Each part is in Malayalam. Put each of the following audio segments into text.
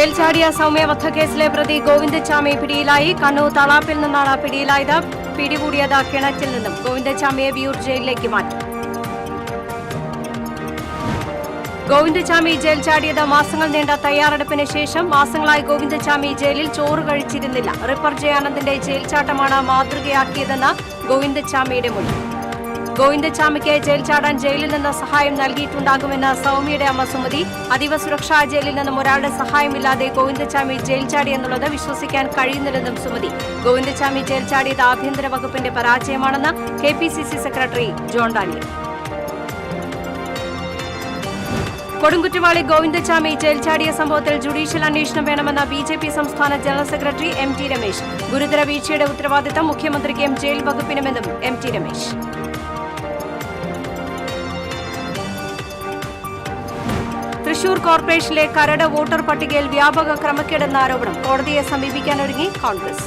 ജയിൽ ചാടിയ സൗമ്യ വധക്കേസിലെ പ്രതി ഗോവിന്ദച്ചാമി പിടിയിലായി. കണ്ണൂർ തളാപ്പിൽ നിന്നാണ് പിടിയിലായത്. പിടികൂടിയത് കിണറ്റിൽ നിന്നും. ഗോവിന്ദച്ചാമിയെ വിയൂർ ജയിലിലേക്ക് മാറ്റി. ഗോവിന്ദച്ചാമി ജയിൽ ചാടിയത് മാസങ്ങൾ നീണ്ട തയ്യാറെടുപ്പിന് ശേഷം. മാസങ്ങളായി ഗോവിന്ദച്ചാമി ജയിലിൽ ചോറ് കഴിച്ചിരുന്നില്ല. റിപ്പർ ജയാനന്ദന്റെ ജയിൽ ചാട്ടമാണ് മാതൃകയാക്കിയതെന്ന് ഗോവിന്ദച്ചാമിയുടെ മൊഴി. ഗോവിന്ദച്ചാമിക്ക് ജയിൽ ചാടാൻ ജയിലിൽ നിന്ന് സഹായം നൽകിയിട്ടുണ്ടാകുമെന്ന് സൗമ്യയുടെ അമ്മ സുമതി. അതീവ സുരക്ഷാ ജയിലിൽ നിന്നും ഒരാളുടെ സഹായമില്ലാതെ ഗോവിന്ദച്ചാമി ജയിൽ ചാടിയെന്നുള്ളത് വിശ്വസിക്കാൻ കഴിയുന്നില്ലെന്നും സുമതി. ഗോവിന്ദച്ചാമി ജയിൽ ചാടിയത് ആഭ്യന്തര വകുപ്പിന്റെ പരാജയമാണെന്ന് KPCC സെക്രട്ടറി ജോൺ ഡാനിയൽ. കൊടുങ്കുറ്റവാളി ഗോവിന്ദച്ചാമി ജയിൽ ചാടിയ സംഭവത്തിൽ ജുഡീഷ്യൽ അന്വേഷണം വേണമെന്ന BJP സംസ്ഥാന ജനറൽ സെക്രട്ടറി MT രമേശ്. ഗുരുതര വീഴ്ചയുടെ ഉത്തരവാദിത്തം മുഖ്യമന്ത്രിക്കും ജയിൽ വകുപ്പിനുമെന്നും MT രമേശ്. തൃശൂർ കോർപ്പറേഷനിലെ കരട് വോട്ടർ പട്ടികയിൽ വ്യാപക ക്രമക്കേടെന്ന ആരോപണം. കോടതിയെ സമീപിക്കാനൊരുങ്ങി കോൺഗ്രസ്.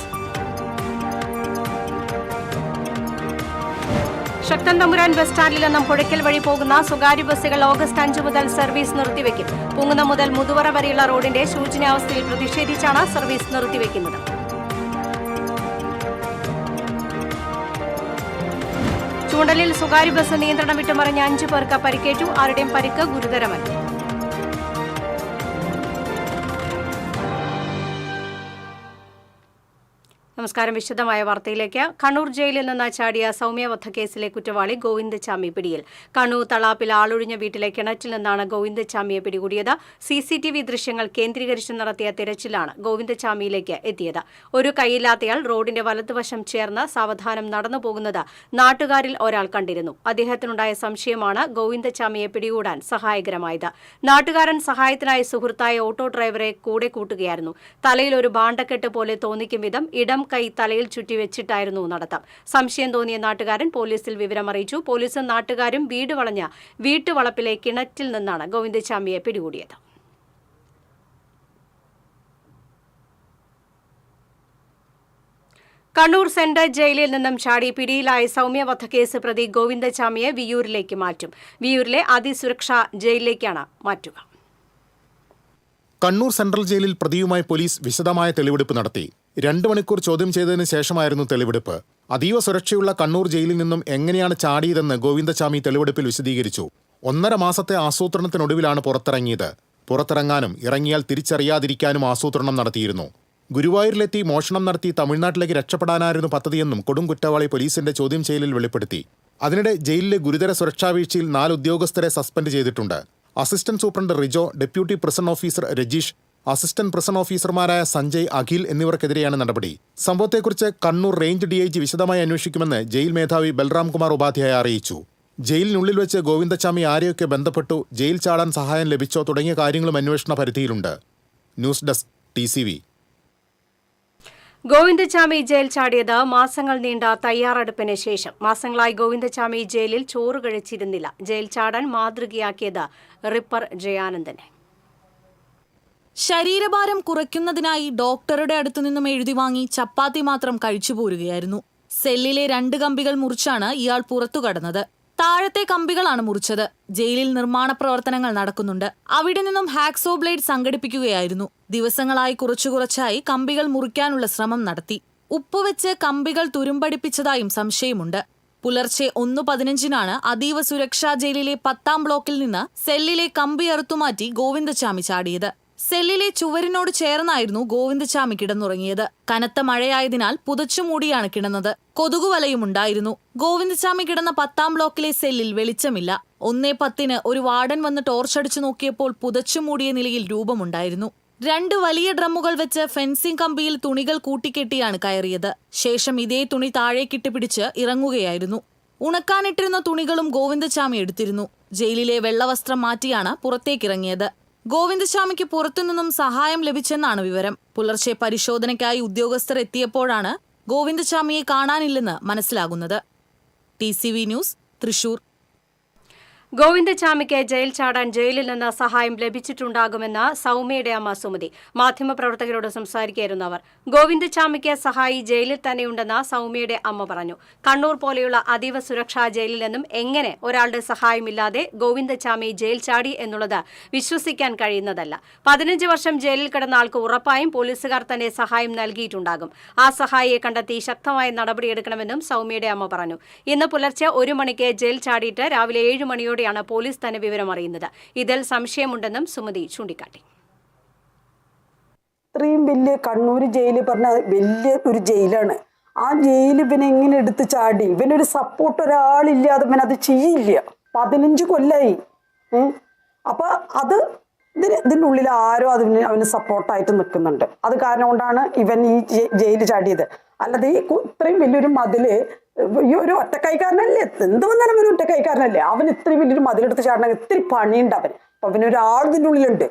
ശക്തൻ തമ്പുരാൻ ബസ് സ്റ്റാൻഡിൽ നിന്നും പുഴയ്ക്കൽ വഴി പോകുന്ന സ്വകാര്യ ബസ്സുകൾ ഓഗസ്റ്റ് 5 മുതൽ സർവീസ് നിർത്തിവെക്കും. പൂങ്കുന്നം മുതൽ മുതുവറ വരെയുള്ള റോഡിന്റെ ശോചനീയാവസ്ഥയിൽ പ്രതിഷേധിച്ചാണ് സർവീസ് നിർത്തിവെക്കുന്നത്. ചൂണ്ടലിൽ സ്വകാര്യ ബസ് നിയന്ത്രണം വിട്ടുമറിഞ്ഞ 5 പേർക്ക് പരിക്കേറ്റു. ആരുടെയും പരിക്ക് ഗുരുതരമല്ല. നമസ്കാരം. വിശദമായ വാർത്തയിലേക്ക്. കണ്ണൂർ ജയിലിൽ നിന്ന് ചാടിയ സൗമ്യ വധക്കേസിലെ കുറ്റവാളി ഗോവിന്ദച്ചാമി പിടിയിൽ. കണ്ണൂർ തളാപ്പിൽ ആളൊഴിഞ്ഞ വീട്ടിലെ കിണറ്റിൽ നിന്നാണ് ഗോവിന്ദച്ചാമിയെ പിടികൂടിയത്. CCTV ദൃശ്യങ്ങൾ കേന്ദ്രീകരിച്ച് നടത്തിയ തിരച്ചിലാണ് ഗോവിന്ദച്ചാമിയിലേക്ക് എത്തിയത്. ഒരു കൈയില്ലാത്തയാൾ റോഡിന്റെ വലതുവശം ചേർന്ന് സാവധാനം നടന്നു പോകുന്നത് നാട്ടുകാരിൽ ഒരാൾ കണ്ടിരുന്നു. അദ്ദേഹത്തിനുണ്ടായ സംശയമാണ് ഗോവിന്ദച്ചാമിയെ പിടികൂടാൻ സഹായകരമായത്. നാട്ടുകാരൻ സഹായത്തിനായി സുഹൃത്തായ ഓട്ടോ ഡ്രൈവറെ കൂടെ കൂട്ടുകയായിരുന്നു. തലയിൽ ഒരു ഭാണ്ഡക്കെട്ട് പോലെ തോന്നിക്കും വിധം ഇടം കൈ തലയിൽ ചുറ്റിവെച്ചിട്ടായിരുന്നു നടത്തം. സംശയം തോന്നിയ നാട്ടുകാരൻ പോലീസിൽ വിവരമറിയിച്ചു. പോലീസും നാട്ടുകാരും വീട് വളഞ്ഞ വീട്ടുവളപ്പിലെ കിണറ്റിൽ നിന്നാണ് ഗോവിന്ദച്ചാമിയെ പിടികൂടിയത്. കണ്ണൂർ സെൻട്രൽ ജയിലിൽ നിന്നും ചാടി പിടിയിലായ സൗമ്യ വധക്കേസ് പ്രതി ഗോവിന്ദച്ചാമിയെ വിയൂരിലേക്ക് മാറ്റും. വിയൂരിലെ അതിസുരക്ഷാ ജയിലിലേക്കാണ് മാറ്റുക. കണ്ണൂർ സെൻട്രൽ ജയിലിൽ പ്രതിയുമായി പോലീസ് വിശദമായ തെളിവെടുപ്പ് നടത്തി. 2 മണിക്കൂർ ചോദ്യം ചെയ്തതിന് ശേഷമായിരുന്നു തെളിവെടുപ്പ്. അതീവ സുരക്ഷയുള്ള കണ്ണൂർ ജയിലിൽ നിന്നും എങ്ങനെയാണ് ചാടിയതെന്ന് ഗോവിന്ദച്ചാമി തെളിവെടുപ്പിൽ വിശദീകരിച്ചു. 1.5 മാസത്തെ ആസൂത്രണത്തിനൊടുവിലാണ് പുറത്തിറങ്ങിയത്. പുറത്തിറങ്ങാനും ഇറങ്ങിയാൽ തിരിച്ചറിയാതിരിക്കാനും ആസൂത്രണം നടത്തിയിരുന്നു. ഗുരുവായൂരിലെത്തി മോഷണം നടത്തി തമിഴ്നാട്ടിലേക്ക് രക്ഷപ്പെടാനായിരുന്നു പദ്ധതിയെന്നും കൊടുംകുറ്റവാളി പോലീസിന്റെ ചോദ്യം ചെയ്യലിൽ വെളിപ്പെടുത്തി. അതിനിടെ ജയിലിലെ ഗുരുതര സുരക്ഷാ വീഴ്ചയിൽ 4 ഉദ്യോഗസ്ഥരെ സസ്പെൻഡ് ചെയ്തിട്ടുണ്ട്. Assistant superintendent Rijo, deputy prison officer Rajeesh, assistant prison ഓഫീസർമാരായ സഞ്ജയ്, അഖിൽ എന്നിവർക്കെതിരെയാണ് നടപടി. സംഭവത്തെക്കുറിച്ച് കണ്ണൂർ റേഞ്ച് DIG വിശദമായി അന്വേഷിക്കുമെന്ന് ജയിൽ മേധാവി ബൽറാം കുമാർ ഉപാധ്യായ അറിയിച്ചു. ജയിലിനുള്ളിൽ വെച്ച് ഗോവിന്ദച്ചാമി ആരെയൊക്കെ ബന്ധപ്പെട്ടു, ജയിൽ ചാടാൻ സഹായം ലഭിച്ചോ തുടങ്ങിയ കാര്യങ്ങളും അന്വേഷണ പരിധിയിലുണ്ട്. News desk TCV. Govindachami jail ചാടിയത് മാസങ്ങൾ നീണ്ട തയ്യാറെടുപ്പിന് ശേഷം. മാസങ്ങളായി ഗോവിന്ദച്ചാമി ജയിലിൽ ചോറ് കഴിച്ചിരുന്നില്ല. ജയിൽ ചാടാൻ മാതൃകയാക്കിയത് റിപ്പർ ജയാനന്ദനെ. ശരീരഭാരം കുറയ്ക്കുന്നതിനായി ഡോക്ടറുടെ അടുത്തുനിന്നും എഴുതി വാങ്ങി ചപ്പാത്തി മാത്രം കഴിച്ചു പോരുകയായിരുന്നു. സെല്ലിലെ 2 കമ്പികൾ മുറിച്ചാണ് ഇയാൾ പുറത്തു കടന്നത്. താഴത്തെ കമ്പികളാണ് മുറിച്ചത്. ജയിലിൽ നിർമ്മാണ പ്രവർത്തനങ്ങൾ നടക്കുന്നുണ്ട്. അവിടെ നിന്നും ഹാക്സോ ബ്ലേഡ് സംഘടിപ്പിക്കുകയായിരുന്നു. ദിവസങ്ങളായി കുറച്ചായി കമ്പികൾ മുറിക്കാനുള്ള ശ്രമം നടത്തി. ഉപ്പുവെച്ച് കമ്പികൾ തുരുമ്പടിപ്പിച്ചതായും സംശയമുണ്ട്. പുലർച്ചെ 1:15 അതീവ സുരക്ഷാ ജയിലിലെ 10ാം ബ്ലോക്കിൽ നിന്ന് സെല്ലിലെ കമ്പി അറുത്തുമാറ്റി ഗോവിന്ദച്ചാമി ചാടിയത്. സെല്ലിലെ ചുവരിനോട് ചേർന്നായിരുന്നു ഗോവിന്ദച്ചാമി കിടന്നുറങ്ങിയത്. കനത്ത മഴയായതിനാൽ പുതച്ചുമൂടിയാണ് കിടന്നത്. കൊതുകുവലയുമുണ്ടായിരുന്നു. ഗോവിന്ദച്ചാമി കിടന്ന 10ാം ബ്ലോക്കിലെ സെല്ലിൽ വെളിച്ചമില്ല. 1:10 ഒരു വാർഡൻ വന്ന് ടോർച്ചടിച്ചു നോക്കിയപ്പോൾ പുതച്ചുമൂടിയ നിലയിൽ രൂപമുണ്ടായിരുന്നു. 2 വലിയ ഡ്രമ്മുകൾ വെച്ച് ഫെൻസിംഗ് കമ്പിയിൽ തുണികൾ കൂട്ടിക്കെട്ടിയാണ് കയറിയത്. ശേഷം ഇതേ തുണി താഴേക്കിട്ട് പിടിച്ച് ഇറങ്ങുകയായിരുന്നു. ഉണക്കാനിട്ടിരുന്ന തുണികളും ഗോവിന്ദച്ചാമി എടുത്തിരുന്നു. ജയിലിലെ വെള്ളവസ്ത്രം മാറ്റിയാണ് പുറത്തേക്കിറങ്ങിയത്. ഗോവിന്ദച്ചാമിക്ക് പുറത്തുനിന്നും സഹായം ലഭിച്ചെന്നാണ് വിവരം. പുലർച്ചെ പരിശോധനയ്ക്കായി ഉദ്യോഗസ്ഥർ എത്തിയപ്പോഴാണ് ഗോവിന്ദച്ചാമിയെ കാണാനില്ലെന്ന് മനസ്സിലാകുന്നത്. TCV news, Thrissur. ഗോവിന്ദചാമിക്ക് ജയിൽ ചാടാൻ ജയിലിൽ നിന്ന് സഹായം ലഭിച്ചിട്ടുണ്ടാകുമെന്ന് സൗമ്യയുടെ അമ്മ സുമതി. മാധ്യമപ്രവർത്തകരോട് സംസാരിക്കുകയായിരുന്നു അവർ. ഗോവിന്ദചാമിക്ക് സഹായി ജയിലിൽ തന്നെയുണ്ടെന്ന് സൗമ്യയുടെ അമ്മ പറഞ്ഞു. കണ്ണൂർ പോലെയുള്ള അതീവ സുരക്ഷാ ജയിലിൽ നിന്നും എങ്ങനെ ഒരാളുടെ സഹായമില്ലാതെ ഗോവിന്ദചാമി ജയിൽ ചാടി എന്നുള്ളത് വിശ്വസിക്കാൻ കഴിയുന്നതല്ല. 15 വർഷം ജയിലിൽ കിടന്ന ആൾക്ക് ഉറപ്പായും പോലീസുകാർ തന്നെ സഹായം നൽകിയിട്ടുണ്ടാകും. ആ സഹായിയെ കണ്ടെത്തി ശക്തമായ നടപടിയെടുക്കണമെന്നും സൗമ്യയുടെ അമ്മ പറഞ്ഞു. ഇന്ന് പുലർച്ചെ 1 മണിക്ക് ജയിൽ ചാടിയിട്ട് രാവിലെ 7 മണിയോടെയാണ് പോലീസ് തന്നെ വിവരം അറിയുന്നത്. ഇതിൽ സംശയമുണ്ടെന്നും സുമതി ചൂണ്ടിക്കാട്ടി. ഇത്രയും വലിയ കണ്ണൂർ ജയിൽ പറഞ്ഞ വലിയ ഒരു ജയിലാണ്. ആ ജയിൽ ഇവനെ എങ്ങനെ എടുത്ത് ചാടി? ഇവനൊരു സപ്പോർട്ട് ഒരാളില്ലാതെ ഇവൻ അത് ചെയ്യില്ല. 15 കൊല്ലായി. അപ്പൊ അത് ഇതിൻ്റെ ഉള്ളിൽ ആരോ അവന് സപ്പോർട്ടായിട്ട് നിൽക്കുന്നുണ്ട്. അത് കാരണം കൊണ്ടാണ് ഇവൻ ഈ ജയിൽ ചാടിയത്. അല്ലാതെ ഈ ഇത്രയും വലിയൊരു മതില് ഈ ഒരു ഒറ്റക്കൈക്കാരനല്ലേ, എന്ത് വന്നാലും അവൻ ഒറ്റക്കൈക്കാരനല്ലേ. അവൻ ഇത്രയും വലിയൊരു മതിലെടുത്ത് ചാടണമെങ്കിൽ ഇത്തിരി പണിയുണ്ട് അവൻ. അപ്പൊ അവനൊരാൾ ഇതിൻ്റെ ഉള്ളിലുണ്ട്.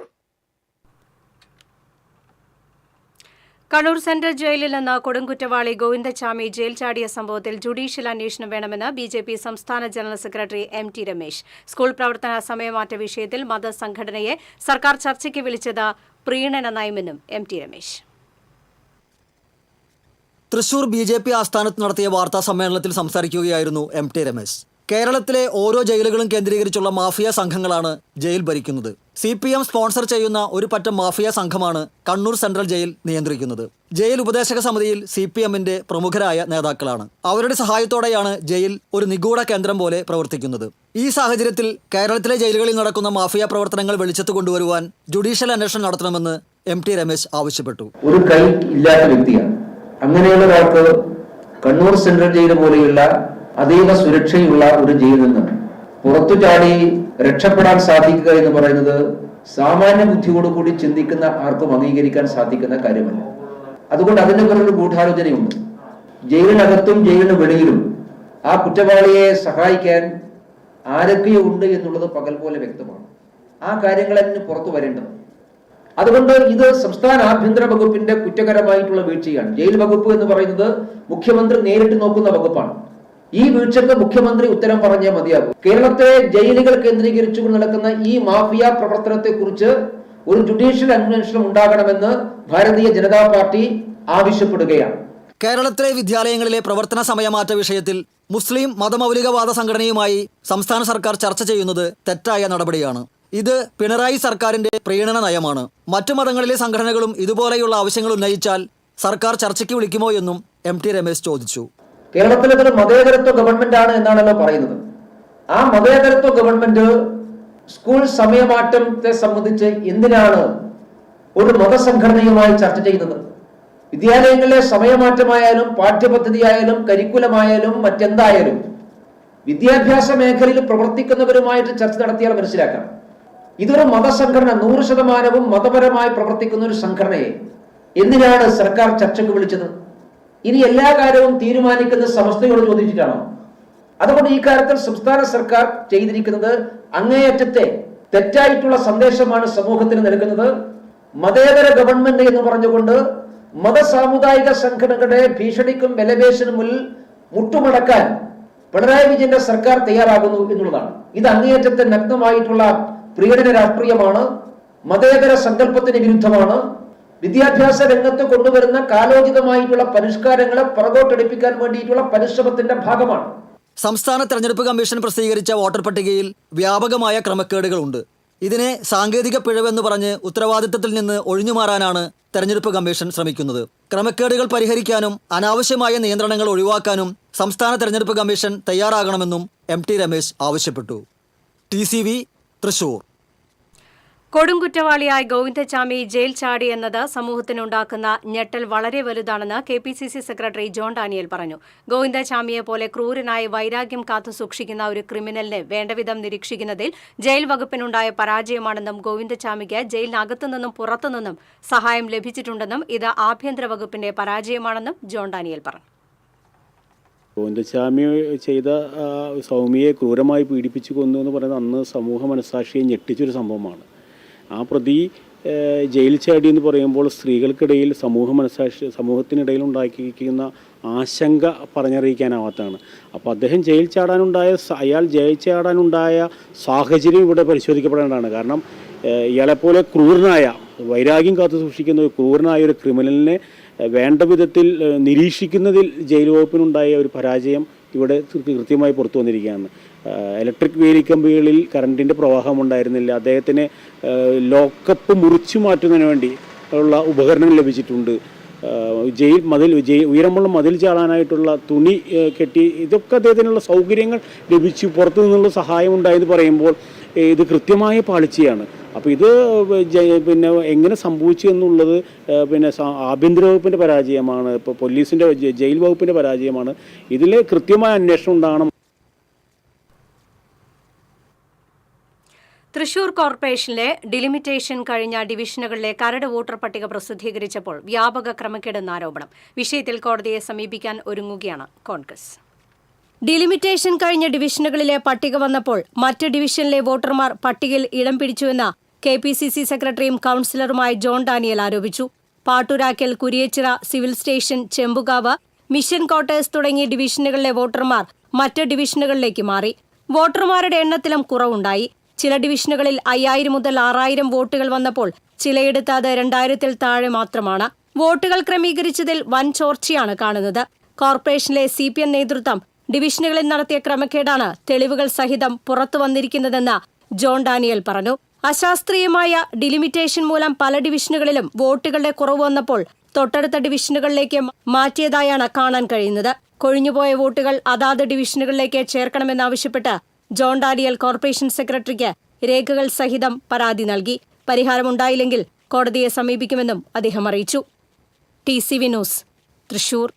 കണ്ണൂർ സെൻട്രൽ ജയിലിൽ നിന്ന് കൊടുംകുറ്റവാളി ഗോവിന്ദചാമി ജയിൽ ചാടിയ സംഭവത്തിൽ ജുഡീഷ്യൽ അന്വേഷണം വേണമെന്ന് BJP സംസ്ഥാന general secretary MT Ramesh. School പ്രവർത്തന സമയമാറ്റ വിഷയത്തിൽ മതസംഘടനയെ സർക്കാർ ചർച്ചയ്ക്ക് വിളിച്ചത് പ്രീണന നയമെന്നും MT രമേശ്. തൃശൂർ BJP ആസ്ഥാനത്ത് നടത്തിയ വാർത്താ സമ്മേളനത്തിൽ സംസാരിക്കുകയായിരുന്നു MT രമേശ്. കേരളത്തിലെ ഓരോ ജയിലുകളും കേന്ദ്രീകരിച്ചുള്ള മാഫിയ സംഘങ്ങളാണ് ജയിൽ ഭരിക്കുന്നത്. CPM സ്പോൺസർ ചെയ്യുന്ന ഒരു പറ്റം മാഫിയ സംഘമാണ് കണ്ണൂർ സെൻട്രൽ ജയിൽ നിയന്ത്രിക്കുന്നത്. ജയിൽ ഉപദേശക സമിതിയിൽ CPMന്റെ പ്രമുഖരായ നേതാക്കളാണ്. അവരുടെ സഹായത്തോടെയാണ് ജയിൽ ഒരു നിഗൂഢ കേന്ദ്രം പോലെ പ്രവർത്തിക്കുന്നത്. ഈ സാഹചര്യത്തിൽ കേരളത്തിലെ ജയിലുകളിൽ നടക്കുന്ന മാഫിയ പ്രവർത്തനങ്ങൾ വെളിച്ചത്ത് കൊണ്ടുവരുവാൻ ജുഡീഷ്യൽ അന്വേഷണം നടത്തണമെന്ന് MT രമേശ് ആവശ്യപ്പെട്ടു. ഒരു കൈ ഇല്ലാത്ത വ്യക്തിയാണ്. അങ്ങനെയുള്ള ഒരാൾക്ക് കണ്ണൂർ സെൻട്രൽ ജയിൽ പോലെയുള്ള അതീവ സുരക്ഷയുള്ള ഒരു ജയിലിൽ നിന്ന് പുറത്തു ചാടി രക്ഷപ്പെടാൻ സാധിക്കുക എന്ന് പറയുന്നത് സാമാന്യ ബുദ്ധിയോടുകൂടി ചിന്തിക്കുന്ന ആർക്കും അംഗീകരിക്കാൻ സാധിക്കുന്ന കാര്യമല്ല. അതുകൊണ്ട് അതിന് പുറത്തൊരു ഗൂഢാലോചനയുണ്ട്. ജയിലിനകത്തും ജയിലിന് വെളിയിലും ആ കുറ്റവാളിയെ സഹായിക്കാൻ ആരൊക്കെയുണ്ട് എന്നുള്ളത് പകൽ പോലെ വ്യക്തമാണ്. ആ കാര്യങ്ങളതിന് പുറത്തു വരേണ്ടത്. അതുകൊണ്ട് ഇത് സംസ്ഥാന ആഭ്യന്തര വകുപ്പിന്റെ കുറ്റകരമായിട്ടുള്ള വീഴ്ചയാണ്. ജയിൽ വകുപ്പ് എന്ന് പറയുന്നത് മുഖ്യമന്ത്രി നേരിട്ട് നോക്കുന്ന വകുപ്പാണ്. ഈ വീഴ്ചക്ക് മുഖ്യമന്ത്രി ഉത്തരം പറഞ്ഞേ മതിയാകും. കേരളത്തെ ജയിലുകൾ കേന്ദ്രീകരിച്ചുകൊണ്ട് നടക്കുന്ന ഈ മാഫിയ പ്രവർത്തനത്തെ കുറിച്ച് ഒരു ജുഡീഷ്യൽ അന്വേഷണം ഉണ്ടാകണമെന്ന് ഭാരതീയ ജനതാ പാർട്ടി ആവശ്യപ്പെടുകയാണ്. കേരളത്തിലെ വിദ്യാലയങ്ങളിലെ പ്രവർത്തന സമയമാറ്റ വിഷയത്തിൽ മുസ്ലിം മതമൗലികവാദ സംഘടനയുമായി സംസ്ഥാന സർക്കാർ ചർച്ച ചെയ്യുന്നത് തെറ്റായ നടപടിയാണ്. ഇത് പിണറായി സർക്കാരിന്റെ പ്രീണന നയമാണ്. മറ്റു മതങ്ങളിലെ സംഘടനകളും ഇതുപോലെയുള്ള ആവശ്യങ്ങൾ ഉന്നയിച്ചാൽ സർക്കാർ ചർച്ചയ്ക്ക് വിളിക്കുമോ എന്നും MT രമേശ് ചോദിച്ചു. കേരളത്തിലെ ഒരു മതേതരത്വ ഗവൺമെന്റ് ആണ് എന്നാണല്ലോ പറയുന്നത്. ആ മതേതരത്വ ഗവൺമെന്റ് സ്കൂൾ സമയമാറ്റത്തെ സംബന്ധിച്ച് എന്തിനാണ് ഒരു മതസംഘടനയുമായി ചർച്ച ചെയ്യുന്നത്? വിദ്യാലയങ്ങളിലെ സമയമാറ്റമായാലും പാഠ്യപദ്ധതിയായാലും കരിക്കുലമായാലും മറ്റെന്തായാലും വിദ്യാഭ്യാസ മേഖലയിൽ പ്രവർത്തിക്കുന്നവരുമായിട്ട് ചർച്ച നടത്തിയാൽ മനസ്സിലാക്കാം. ഇതൊരു മതസംഘടന 100% മതപരമായി പ്രവർത്തിക്കുന്ന ഒരു സംഘടനയെ എന്തിനാണ് സർക്കാർ ചർച്ചയ്ക്ക് വിളിച്ചത്? ഇനി എല്ലാ കാര്യവും തീരുമാനിക്കുന്ന സമസ്തയോട് ചോദിച്ചിട്ടാണോ? അതുകൊണ്ട് ഈ കാര്യത്തിൽ സംസ്ഥാന സർക്കാർ ചെയ്തിരിക്കുന്നത് അങ്ങേയറ്റത്തെ തെറ്റായിട്ടുള്ള സന്ദേശമാണ് സമൂഹത്തിന് നൽകുന്നത്. മതേതര ഗവൺമെന്റ് എന്ന് പറഞ്ഞുകൊണ്ട് മതസാമുദായിക സംഘടനകളുടെ ഭീഷണിക്കും വിലപേശനും മുന്നിൽ മുട്ടുമടക്കാൻ പിണറായി വിജയന്റെ സർക്കാർ തയ്യാറാകുന്നു എന്നുള്ളതാണ്. ഇത് അങ്ങേയറ്റത്തെ നഗ്നമായിട്ടുള്ള പ്രീണന രാഷ്ട്രീയമാണ്. മതേതര സങ്കല്പത്തിന് വിരുദ്ധമാണ്. വിദ്യാഭ്യാസ രംഗത്ത് കൊണ്ടുവരുന്ന കാലോചിതമായിട്ടുള്ള പരിഷ്കാരങ്ങളെ പുറകോട്ടെടുപ്പിക്കാൻ വേണ്ടിയിട്ടുള്ള പരിശ്രമത്തിന്റെ ഭാഗമാണ്. സംസ്ഥാന തെരഞ്ഞെടുപ്പ് കമ്മീഷൻ പ്രസിദ്ധീകരിച്ച വോട്ടർ പട്ടികയിൽ വ്യാപകമായ ക്രമക്കേടുകളുണ്ട്. ഇതിനെ സാങ്കേതിക പിഴവെന്ന് പറഞ്ഞ് ഉത്തരവാദിത്തത്തിൽ നിന്ന് ഒഴിഞ്ഞുമാറാനാണ് തെരഞ്ഞെടുപ്പ് കമ്മീഷൻ ശ്രമിക്കുന്നത്. ക്രമക്കേടുകൾ പരിഹരിക്കാനും അനാവശ്യമായ നിയന്ത്രണങ്ങൾ ഒഴിവാക്കാനും സംസ്ഥാന തെരഞ്ഞെടുപ്പ് കമ്മീഷൻ തയ്യാറാകണമെന്നും MT രമേശ് ആവശ്യപ്പെട്ടു. TCV തൃശൂർ. കൊടുംകുറ്റവാളിയായി ഗോവിന്ദചാമി ജയിൽ ചാടി എന്നത് സമൂഹത്തിനുണ്ടാക്കുന്ന ഞെട്ടൽ വളരെ വലുതാണെന്ന് KPCC സെക്രട്ടറി ജോൺ ഡാനിയൽ പറഞ്ഞു. ഗോവിന്ദചാമിയെ പോലെ ക്രൂരനായി വൈരാഗ്യം കാത്തുസൂക്ഷിക്കുന്ന ഒരു ക്രിമിനലിനെ വേണ്ടവിധം നിരീക്ഷിക്കുന്നതിൽ ജയിൽ വകുപ്പിനുണ്ടായ പരാജയമാണെന്നും ഗോവിന്ദചാമിക്ക് ജയിലിനകത്തുനിന്നും പുറത്തുനിന്നും സഹായം ലഭിച്ചിട്ടുണ്ടെന്നും ഇത് ആഭ്യന്തര വകുപ്പിന്റെ പരാജയമാണെന്നും ജോൺ ഡാനിയൽ പറഞ്ഞു. ഗോവിന്ദചാമി ചെയ്ത സൗമ്യയെ ക്രൂരമായി പീഡിപ്പിച്ചു കൊന്നു എന്ന് പറയുന്നത് അന്ന് സമൂഹ മനസ്സാക്ഷിയെ ഞെട്ടിച്ചൊരു സംഭവമാണ്. ആ പ്രതി ജയിൽ ചാടി എന്ന് പറയുമ്പോൾ സ്ത്രീകൾക്കിടയിൽ സമൂഹത്തിനിടയിൽ ഉണ്ടാക്കിയിരിക്കുന്ന ആശങ്ക പറഞ്ഞറിയിക്കാനാവാത്തതാണ്. അപ്പോൾ അദ്ദേഹം അയാൾ ജയിൽ ചാടാനുണ്ടായ സാഹചര്യം ഇവിടെ പരിശോധിക്കപ്പെടേണ്ടതാണ്. കാരണം ഇയാളെപ്പോലെ ക്രൂരനായ, വൈരാഗ്യം കാത്തു സൂക്ഷിക്കുന്ന ഒരു ക്രൂരനായ ഒരു ക്രിമിനലിനെ വേണ്ട വിധത്തിൽ നിരീക്ഷിക്കുന്നതിൽ ജയിൽ വകുപ്പിനുണ്ടായ ഒരു പരാജയം ഇവിടെ കൃത്യമായി പുറത്തു വന്നിരിക്കുകയാണ്. ഇലക്ട്രിക് വേലിക്കമ്പികളിൽ കറണ്ടിൻ്റെ പ്രവാഹം ഉണ്ടായിരുന്നില്ല. അദ്ദേഹത്തിന് ലോക്കപ്പ് മുറിച്ചു മാറ്റുന്നതിന് വേണ്ടി ഉള്ള ഉപകരണം ലഭിച്ചിട്ടുണ്ട്. ഉയരമുള്ള മതിൽ ചാടാനായിട്ടുള്ള തുണി കെട്ടി, ഇതൊക്കെ അദ്ദേഹത്തിനുള്ള സൗകര്യങ്ങൾ ലഭിച്ചു. പുറത്തു നിന്നുള്ള സഹായം ഉണ്ടായെന്ന് പറയുമ്പോൾ ഇത് കൃത്യമായ പാളിച്ചയാണ്. അപ്പോൾ ഇത് എങ്ങനെ സംഭവിച്ചു എന്നുള്ളത് ആഭ്യന്തര വകുപ്പിൻ്റെ പരാജയമാണ്, ഇപ്പോൾ പോലീസിൻ്റെ ജയിൽ വകുപ്പിൻ്റെ പരാജയമാണ്. ഇതിൽ കൃത്യമായ അന്വേഷണം ഉണ്ടാകണം. തൃശൂർ കോർപ്പറേഷനിലെ ഡിലിമിറ്റേഷൻ കഴിഞ്ഞ ഡിവിഷനുകളിലെ കരട് വോട്ടർ പട്ടിക പ്രസിദ്ധീകരിച്ചപ്പോൾ വ്യാപക ക്രമക്കേടെന്ന ആരോപണം. വിഷയത്തിൽ കോടതിയെ സമീപിക്കാൻ ഒരുങ്ങുകയാണ് കോൺഗ്രസ്. ഡിലിമിറ്റേഷൻ കഴിഞ്ഞ ഡിവിഷനുകളിലെ പട്ടിക വന്നപ്പോൾ മറ്റ് ഡിവിഷനിലെ വോട്ടർമാർ പട്ടികയിൽ ഇടം പിടിച്ചുവെന്ന് KPCC സെക്രട്ടറിയും കൌൺസിലറുമായ ജോൺ ഡാനിയൽ ആരോപിച്ചു. Patturakkal, Kuriachira, civil station, Chembukavu, mission quarters തുടങ്ങിയ ഡിവിഷനുകളിലെ വോട്ടർമാർ മറ്റ് ഡിവിഷനുകളിലേക്ക് മാറി. വോട്ടർമാരുടെ എണ്ണത്തിലും കുറവുണ്ടായി. ചില ഡിവിഷനുകളിൽ 5000 മുതൽ 6000 വോട്ടുകൾ വന്നപ്പോൾ ചിലയിടത്ത് അത് 2000-ൽ താഴെ മാത്രമാണ്. വോട്ടുകൾ ക്രമീകരിച്ചതിൽ വൻ ചോർച്ചയാണ് കാണുന്നത്. കോർപ്പറേഷനിലെ CPM നേതൃത്വം ഡിവിഷനുകളിൽ നടത്തിയ ക്രമക്കേടാണ് തെളിവുകൾ സഹിതം പുറത്തു വന്നിരിക്കുന്നതെന്ന് ജോൺ ഡാനിയൽ പറഞ്ഞു. അശാസ്ത്രീയമായ ഡിലിമിറ്റേഷൻ മൂലം പല ഡിവിഷനുകളിലും വോട്ടുകളുടെ കുറവ് വന്നപ്പോൾ തൊട്ടടുത്ത ഡിവിഷനുകളിലേക്ക് മാറ്റിയതായാണ് കാണാൻ കഴിയുന്നത്. കൊഴിഞ്ഞുപോയ വോട്ടുകൾ അതാത് ഡിവിഷനുകളിലേക്ക് ചേർക്കണമെന്നാവശ്യപ്പെട്ട് ജോൺ ഡാനിയൽ കോർപ്പറേഷൻ സെക്രട്ടറിക്ക് രേഖകൾ സഹിതം പരാതി നൽകി. പരിഹാരമുണ്ടായില്ലെങ്കിൽ കോടതിയെ സമീപിക്കുമെന്നും അദ്ദേഹം അറിയിച്ചു. TCV news, Thrissur.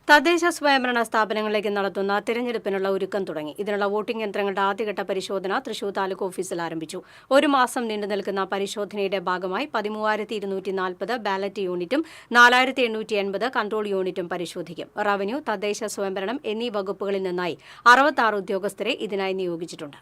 തദ്ദേശ സ്വയംഭരണ സ്ഥാപനങ്ങളിലേക്ക് നടത്തുന്ന തിരഞ്ഞെടുപ്പിനുള്ള ഒരുക്കം തുടങ്ങി. ഇതിനുള്ള വോട്ടിംഗ് യന്ത്രങ്ങളുടെ ആദ്യഘട്ട പരിശോധന തൃശൂർ താലൂക്ക് ഓഫീസിൽ ആരംഭിച്ചു. 1 മാസം നീണ്ടുനിൽക്കുന്ന പരിശോധനയുടെ ഭാഗമായി 13,240 ബാലറ്റ് യൂണിറ്റും 4,880 കൺട്രോൾ യൂണിറ്റും പരിശോധിക്കും. റവന്യൂ, തദ്ദേശ സ്വയംഭരണം എന്നീ വകുപ്പുകളിൽ നിന്നായി 66 ഉദ്യോഗസ്ഥരെ ഇതിനായി നിയോഗിച്ചിട്ടുണ്ട്.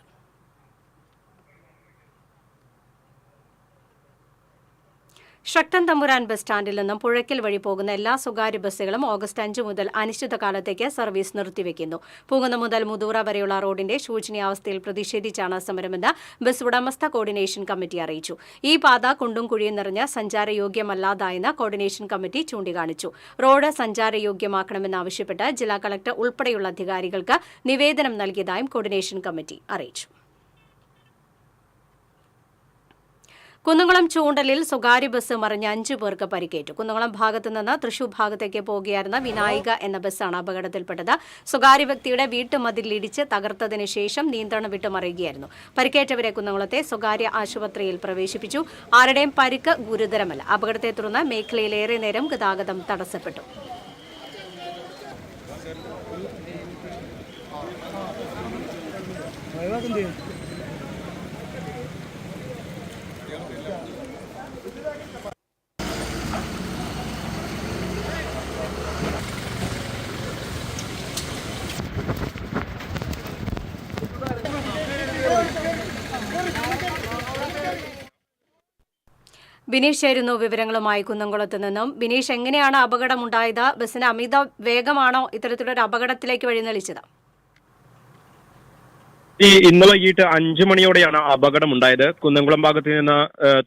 ശക്തൻ തമ്പുരാൻ ബസ് സ്റ്റാൻഡിൽ നിന്നും പുഴയ്ക്കൽ വഴി പോകുന്ന എല്ലാ സ്വകാര്യ ബസ്സുകളും ഓഗസ്റ്റ് 5 മുതൽ അനിശ്ചിതകാലത്തേക്ക് സർവീസ് നിർത്തിവെക്കുന്നു. പൂങ്കുന്നം മുതൽ മുതൂറ വരെയുള്ള റോഡിന്റെ ശോചനീയാവസ്ഥയിൽ പ്രതിഷേധിച്ചാണ് സമരമെന്ന് ബസ് ഉടമസ്ഥ കോർഡിനേഷൻ കമ്മിറ്റി അറിയിച്ചു. ഈ പാത കുണ്ടും കുഴിയും നിറഞ്ഞ് സഞ്ചാരയോഗ്യമല്ലാതായെന്ന് കോർഡിനേഷൻ കമ്മിറ്റി ചൂണ്ടിക്കാണിച്ചു. റോഡ് സഞ്ചാരയോഗ്യമാക്കണമെന്നാവശ്യപ്പെട്ട് ജില്ലാ കളക്ടർ ഉൾപ്പെടെയുള്ള അധികാരികൾക്ക് നിവേദനം നൽകിയതായും കോർഡിനേഷൻ കമ്മിറ്റി അറിയിച്ചു. കുന്നംകുളം ചൂണ്ടലിൽ സ്വകാര്യ ബസ് മറിഞ്ഞ് 5 പേർക്ക് പരിക്കേറ്റു. കുന്നംകുളം ഭാഗത്തു നിന്ന് തൃശൂർ ഭാഗത്തേക്ക് പോകുകയായിരുന്ന വിനായിക എന്ന ബസ്സാണ് അപകടത്തിൽപ്പെട്ടത്. സ്വകാര്യ വ്യക്തിയുടെ വീട്ടുമതിലിടിച്ച് തകർത്തതിന് ശേഷം നിയന്ത്രണം വിട്ടു മറിയുകയായിരുന്നു. പരിക്കേറ്റവരെ കുന്നംകുളത്തെ സ്വകാര്യ ആശുപത്രിയിൽ പ്രവേശിപ്പിച്ചു. ആരുടെയും പരിക്ക് ഗുരുതരമല്ല. അപകടത്തെ തുടർന്ന് മേഖലയിൽ ഏറെ നേരം ഗതാഗതം തടസ്സപ്പെട്ടു. ബിനീഷ് ചേരുന്നു വിവരങ്ങളുമായി കുന്നംകുളത്ത് നിന്നും. ബിനീഷ്, എങ്ങനെയാണ് അപകടമുണ്ടായത്? ബസ്സിന് അമിത വേഗമാണോ ഇത്തരത്തിലൊരു അപകടത്തിലേക്ക് വഴിതെളിച്ചത്? ഇന്ന് വൈകിട്ട് 5 മണിയോടെയാണ് അപകടമുണ്ടായത്. കുന്നംകുളം ഭാഗത്ത് നിന്ന്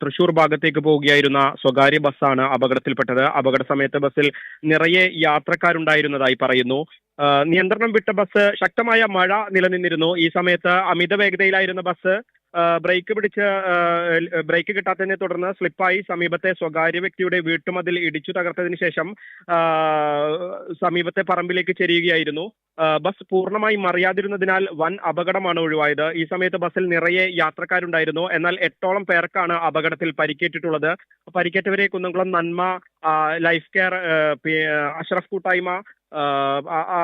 തൃശൂർ ഭാഗത്തേക്ക് പോവുകയായിരുന്ന സ്വകാര്യ ബസ്സാണ് അപകടത്തിൽപ്പെട്ടത്. അപകട സമയത്ത് ബസ്സിൽ നിറയെ യാത്രക്കാരുണ്ടായിരുന്നതായി പറയുന്നു. നിയന്ത്രണം വിട്ട ബസ്, ശക്തമായ മഴ നിലനിന്നിരുന്നു. ഈ സമയത്ത് അമിത വേഗതയിലായിരുന്ന ബസ് ബ്രേക്ക് കിട്ടാത്തതിനെ തുടർന്ന് സ്ലിപ്പായി സമീപത്തെ സ്വകാര്യ വ്യക്തിയുടെ വീട്ടുമതിൽ ഇടിച്ചു തകർത്തതിന് ശേഷം സമീപത്തെ പറമ്പിലേക്ക് ചെരിയുകയായിരുന്നു. ബസ് പൂർണ്ണമായി മറിയാതിരുന്നതിനാൽ വൻ അപകടമാണ് ഒഴിവായത്. ഈ സമയത്ത് ബസ്സിൽ നിറയെ യാത്രക്കാരുണ്ടായിരുന്നു. എന്നാൽ 8ഓളം പേർക്കാണ് അപകടത്തിൽ പരിക്കേറ്റിട്ടുള്ളത്. പരിക്കേറ്റവരെ കുന്നംകുളം നന്മ, ലൈഫ് കെയർ, അഷ്റഫ് കൂട്ടായ്മ,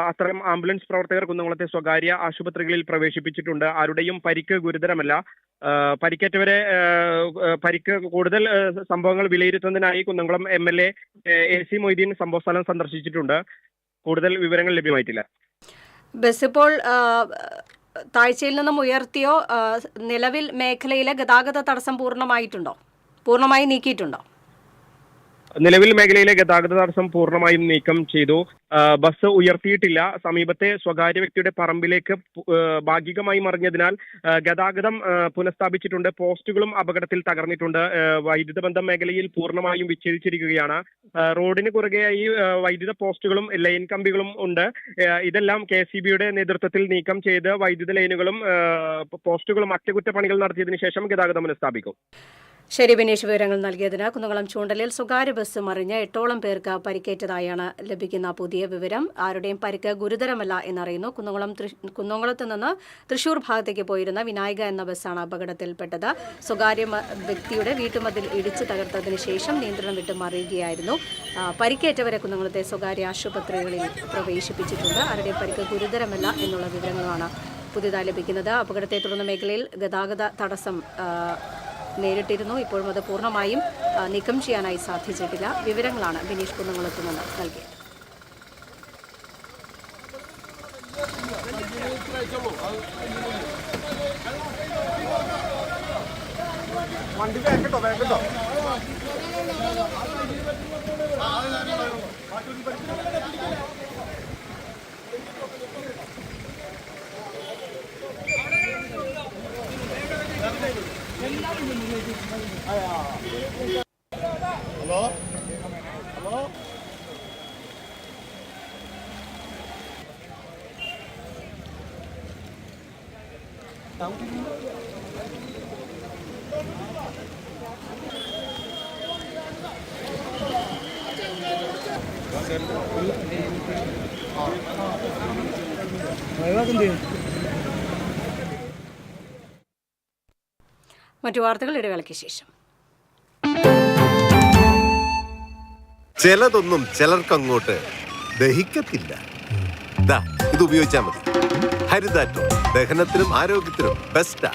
അത്തരം ആംബുലൻസ് പ്രവർത്തകർ കുന്നംകുളത്തെ സ്വകാര്യ ആശുപത്രികളിൽ പ്രവേശിപ്പിച്ചിട്ടുണ്ട്. ആരുടെയും പരിക്ക് ഗുരുതരമല്ല. പരിക്കേറ്റവരെ കൂടുതൽ സംഭവങ്ങൾ വിലയിരുത്തുന്നതിനായി കുന്നംകുളം MLA AC മൊയ്തീൻ സംഭവസ്ഥലം സന്ദർശിച്ചിട്ടുണ്ട്. കൂടുതൽ വിവരങ്ങൾ ലഭ്യമായിട്ടില്ല. ബസ് ഇപ്പോൾ താഴ്ചയിൽ നിന്നും ഉയർത്തിയോ? നിലവിൽ മേഖലയിലെ ഗതാഗത തടസ്സം പൂർണ്ണമായിട്ടുണ്ടോ? പൂർണ്ണമായി നീക്കിയിട്ടുണ്ടോ? നിലവിൽ മേഖലയിലെ ഗതാഗത തടസ്സം പൂർണ്ണമായും നീക്കം ചെയ്തു. ബസ് ഉയർത്തിയിട്ടില്ല. സമീപത്തെ സ്വകാര്യ വ്യക്തിയുടെ പറമ്പിലേക്ക് ഭാഗികമായി മറിഞ്ഞതിനാൽ ഗതാഗതം പുനഃസ്ഥാപിച്ചിട്ടുണ്ട്. പോസ്റ്റുകളും അപകടത്തിൽ തകർന്നിട്ടുണ്ട്. വൈദ്യുത ബന്ധം മേഖലയിൽ പൂർണ്ണമായും വിച്ഛേദിച്ചിരിക്കുകയാണ്. റോഡിന് കുറുകെയായി വൈദ്യുത പോസ്റ്റുകളും ലൈൻ കമ്പികളും ഉണ്ട്. ഇതെല്ലാം KCBയുടെ നേതൃത്വത്തിൽ നീക്കം ചെയ്ത് വൈദ്യുത ലൈനുകളും പോസ്റ്റുകളും അറ്റകുറ്റപ്പണികൾ നടത്തിയതിനു ശേഷം ഗതാഗതം പുനഃസ്ഥാപിക്കും. ശരി ബിനീഷ്, വിവരങ്ങൾ നൽകിയതിന്. കുന്നംകുളം ചൂണ്ടലിൽ സ്വകാര്യ ബസ് മറിഞ്ഞ് 8ഓളം പേർക്ക് പരിക്കേറ്റതായാണ് ലഭിക്കുന്ന പുതിയ വിവരം. ആരുടെയും പരിക്ക് ഗുരുതരമല്ല എന്നറിയുന്നു. കുന്നംകുളത്ത് നിന്ന് തൃശൂർ ഭാഗത്തേക്ക് പോയിരുന്ന വിനായക എന്ന ബസ്സാണ് അപകടത്തിൽപ്പെട്ടത്. സ്വകാര്യ വ്യക്തിയുടെ വീട്ടുമതിൽ ഇടിച്ചു തകർത്തതിന് ശേഷം നിയന്ത്രണം വിട്ട് മറിയുകയായിരുന്നു. പരിക്കേറ്റവരെ കുന്നംകുളത്തെ സ്വകാര്യ ആശുപത്രികളിൽ പ്രവേശിപ്പിച്ചിട്ടുണ്ട്. ആരുടെയും പരിക്ക് ഗുരുതരമല്ല എന്നുള്ള വിവരങ്ങളാണ് പുതിയതായി ലഭിക്കുന്നത്. അപകടത്തെ തുടർന്ന് മേഖലയിൽ ഗതാഗത തടസ്സം നേരിട്ടിരുന്നു. ഇപ്പോഴും അത് പൂർണ്ണമായും നീക്കം ചെയ്യാനായി സാധിച്ചിട്ടില്ല. വിവരങ്ങളാണ് ബിനീഷ് കുന്നംകുളത്ത് നിന്ന് നൽകിയത്. മറ്റു വാർത്തകൾ ഇടവേളയ്ക്ക് ശേഷം. ചിലതൊന്നും ചിലർക്കങ്ങോട്ട് ദഹിക്കത്തില്ല. ഇത് ഉപയോഗിച്ചാൽ മതി. ഹരിതാറ്റോ ദഹനത്തിനും ആരോഗ്യത്തിനും ബെസ്റ്റാ.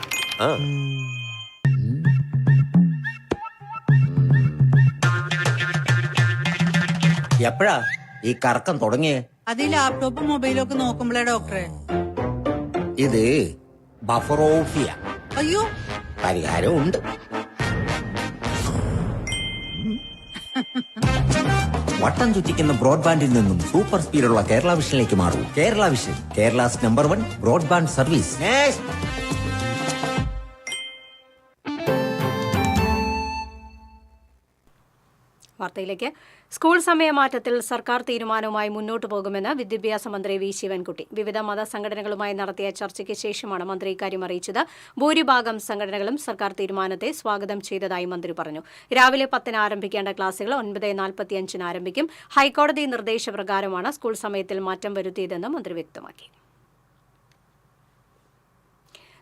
എപ്പോഴാ ഈ കറക്കം തുടങ്ങിയേ? അത് ലാപ്ടോപ്പും മൊബൈലും ഒക്കെ നോക്കുമ്പോഴേ ഡോക്ടറെ. ഇത് ബഫറോഫിയ. അയ്യോ, പരിഹാരം ഉണ്ട്. വട്ടം ചുറ്റിക്കുന്ന ബ്രോഡ്ബാൻഡിൽ നിന്നും സൂപ്പർ സ്പീഡുള്ള കേരള വിഷനിലേക്ക് മാറൂ. Kerala Vision, Kerala's number 1 broadband service. വാർത്തയിലേക്ക്. സ്കൂൾ സമയമാറ്റത്തിൽ സർക്കാർ തീരുമാനവുമായി മുന്നോട്ടു പോകുമെന്ന് വിദ്യാഭ്യാസ മന്ത്രി വി ശിവൻകുട്ടി. വിവിധ മതസംഘടനകളുമായി നടത്തിയ ചർച്ചയ്ക്ക് ശേഷമാണ് മന്ത്രി ഇക്കാര്യം അറിയിച്ചത്. ഭൂരിഭാഗം സംഘടനകളും സർക്കാർ തീരുമാനത്തെ സ്വാഗതം ചെയ്തതായി മന്ത്രി പറഞ്ഞു. രാവിലെ 10-ന് ആരംഭിക്കേണ്ട ക്ലാസുകൾ 9:45-ന് ആരംഭിക്കും. ഹൈക്കോടതി നിർദ്ദേശപ്രകാരമാണ് സ്കൂൾ സമയത്തിൽ മാറ്റം വരുത്തിയതെന്ന് മന്ത്രി വ്യക്തമാക്കി.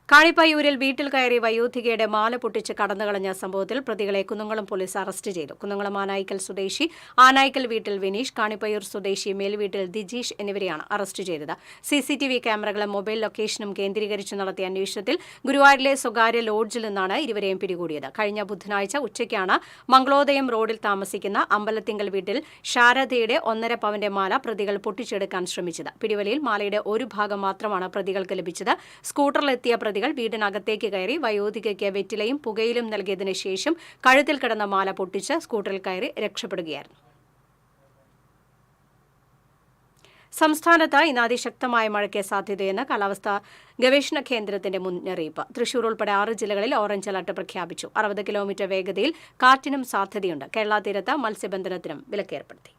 കാണിപ്പയ്യൂരിൽ വീട്ടിൽ കയറി വയോധികയുടെ മാല പൊട്ടിച്ച് കടന്നുകളഞ്ഞ സംഭവത്തിൽ പ്രതികളെ കുന്നംകുളം പോലീസ് അറസ്റ്റ് ചെയ്തു. കുന്നംകുളം ആനായിക്കൽ സ്വദേശി ആനായിക്കൽ വീട്ടിൽ വിനീഷ്, കാണിപ്പയ്യൂർ സ്വദേശി മേൽവീട്ടിൽ ദിജീഷ് എന്നിവരെയാണ് അറസ്റ്റ് ചെയ്തത്. CCTV ക്യാമറകളും മൊബൈൽ ലൊക്കേഷനും കേന്ദ്രീകരിച്ച് നടത്തിയ അന്വേഷണത്തിൽ ഗുരുവായൂരിലെ സ്വകാര്യ ലോഡ്ജിൽ നിന്നാണ് ഇരുവരെയും പിടികൂടിയത്. കഴിഞ്ഞ ബുധനാഴ്ച ഉച്ചയ്ക്കാണ് മംഗളോദയം റോഡിൽ താമസിക്കുന്ന അമ്പലത്തിങ്കൽ വീട്ടിൽ ശാരദയുടെ 1.5 പവന്റെ മാല പ്രതികൾ പൊട്ടിച്ചെടുക്കാൻ ശ്രമിച്ചത്. പിടിവലിയിൽ മാലയുടെ ഒരു ഭാഗം മാത്രമാണ് പ്രതികൾക്ക് ലഭിച്ചത്. സ്കൂട്ടറിലെത്തിയ പ്രതികൾ വീടിനകത്തേക്ക് കയറി വയോധികയ്ക്ക് വെറ്റിലയും പുകയിലും നൽകിയതിനു ശേഷം കഴുത്തിൽ കിടന്ന മാല പൊട്ടിച്ച് സ്കൂട്ടറിൽ കയറി രക്ഷപ്പെടുകയായിരുന്നു. സംസ്ഥാനത്ത് ഇന്ന് അതിശക്തമായ മഴയ്ക്ക് സാധ്യതയെന്ന് കാലാവസ്ഥാ ഗവേഷണ കേന്ദ്രത്തിന്റെ മുന്നറിയിപ്പ്. തൃശൂർ ഉൾപ്പെടെ 6 ജില്ലകളിൽ ഓറഞ്ച് അലർട്ട് പ്രഖ്യാപിച്ചു. 60 കിലോമീറ്റർ വേഗതയിൽ കാറ്റിനും സാധ്യതയുണ്ട്. കേരള തീരത്ത് മത്സ്യബന്ധനത്തിനും വിലക്കേർപ്പെടുത്തി.